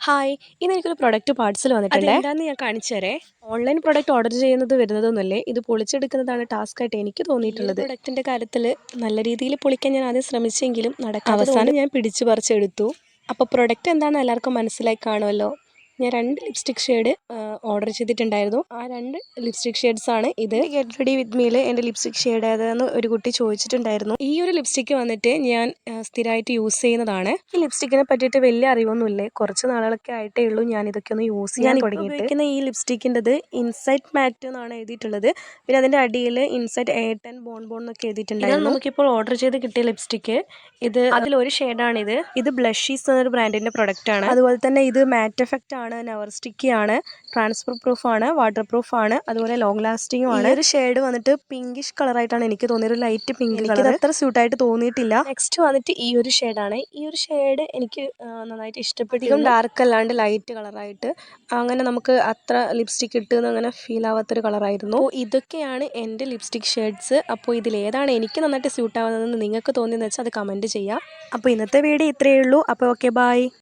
Hi, ഇന്നെനിക്കൊരു product parcel വന്നിട്ടുണ്ടേ. അതെന്താന്ന് ഞാൻ കാണിച്ചു തരേ. ഓൺലൈൻ പ്രൊഡക്റ്റ് ഓർഡർ ചെയ്യുന്നത് വരുന്നതൊന്നുമല്ലേ, ഇത് പൊളിച്ചെടുക്കുന്നതാണ് ടാസ്ക്കായിട്ട് എനിക്ക് ഈ ഒരു തോന്നിയിട്ടുള്ളത്. പ്രൊഡക്റ്റിൻ്റെ കാര്യത്തിൽ നല്ല രീതിയിൽ പൊളിക്കാൻ ഞാൻ ആദ്യം ശ്രമിച്ചെങ്കിലും അവസാനം അവസാനം ഞാൻ പിടിച്ചു പറിച്ചെടുത്തു. അപ്പോൾ പ്രൊഡക്റ്റ് എന്താണെന്ന് എല്ലാവർക്കും മനസ്സിലായി കാണുമല്ലോ. ഞാൻ 2 ലിപ്സ്റ്റിക് ഷെയ്ഡ് ഓർഡർ ചെയ്തിട്ടുണ്ടായിരുന്നു. ആ 2 ലിപ്സ്റ്റിക് ഷെയ്ഡ്സാണ് ഇത്. ഗെറ്റ് റെഡി വിത്ത് മീൽ എൻ്റെ ലിപ്സ്റ്റിക് ഷെയ്ഡ് ഏതാണെന്ന് ഒരു കുട്ടി ചോദിച്ചിട്ടുണ്ടായിരുന്നു. ഈ ഒരു ലിപ്സ്റ്റിക്ക് വന്നിട്ട് ഞാൻ സ്ഥിരമായിട്ട് യൂസ് ചെയ്യുന്നതാണ്. ഈ ലിപ്സ്റ്റിക്കിനെ പറ്റിയിട്ട് വലിയ അറിവൊന്നുമില്ലേ, കുറച്ച് നാളുകളൊക്കെ ആയിട്ടേ ഉള്ളൂ ഞാൻ ഇതൊക്കെ ഒന്ന് യൂസ് ചെയ്യാൻ തുടങ്ങിയിട്ട്. ഉപയോഗിക്കുന്ന ഈ ലിപ്സ്റ്റിക്കിൻ്റെത് ഇൻസൈറ്റ് മാറ്റ് എന്നാണ് എഴുതിയിട്ടുള്ളത്. പിന്നെ അതിൻ്റെ അടിയിൽ ഇൻസൈറ്റ് A10 ബോൺ എന്നൊക്കെ എഴുതിയിട്ടുണ്ടായിരുന്നു. നമുക്കിപ്പോൾ ഓർഡർ ചെയ്ത് കിട്ടിയ ലിപ്സ്റ്റിക്ക് ഇത്. അതിലൊരു ഷെയ്ഡാണിത്. ഇത് ബ്ലഷീസ് എന്നൊരു ബ്രാൻഡിൻ്റെ പ്രൊഡക്റ്റാണ്. അതുപോലെ തന്നെ ഇത് മാറ്റ് എഫക്റ്റ് ആണ്, നെവർ സ്റ്റിക്കി ആണ്, ട്രാൻസ്ഫർ പ്രൂഫ് ആണ്, വാട്ടർ പ്രൂഫ് ആണ്, അതുപോലെ ലോങ് ലാസ്റ്റിംഗും ആണ്. ഈ ഒരു ഷെയ്ഡ് വന്നിട്ട് പിങ്കിഷ് കളറായിട്ടാണ് എനിക്ക് തോന്നിയത്, ഒരു ലൈറ്റ് പിങ്ക് കളർ. എനിക്കിത് അത്ര സ്യൂട്ടായിട്ട് തോന്നിയിട്ടില്ല. നെക്സ്റ്റ് വന്നിട്ട് ഈ ഒരു ഷെയ്ഡാണ്. ഈ ഒരു ഷെയ്ഡ് എനിക്ക് നന്നായിട്ട് ഇഷ്ടപ്പെട്ടു. ഡാർക്ക് അല്ലാണ്ട് ലൈറ്റ് കളറായിട്ട് അങ്ങനെ നമുക്ക് അത്ര ലിപ്സ്റ്റിക് ഇട്ടെന്ന് അങ്ങനെ ഫീൽ ആവാത്തൊരു കളറായിരുന്നു. അപ്പോൾ ഇതൊക്കെയാണ് എൻ്റെ ലിപ്സ്റ്റിക് ഷെയ്ഡ്സ്. അപ്പോൾ ഇതിലേതാണ് എനിക്ക് നന്നായിട്ട് സ്യൂട്ട് ആവുന്നതെന്ന് നിങ്ങൾക്ക് തോന്നിയെന്ന് വെച്ചാൽ അത് കമൻറ്റ് ചെയ്യുക. അപ്പോൾ ഇന്നത്തെ വീഡിയോ ഇത്രയേ ഉള്ളൂ. അപ്പോൾ ഓക്കെ, ബൈ.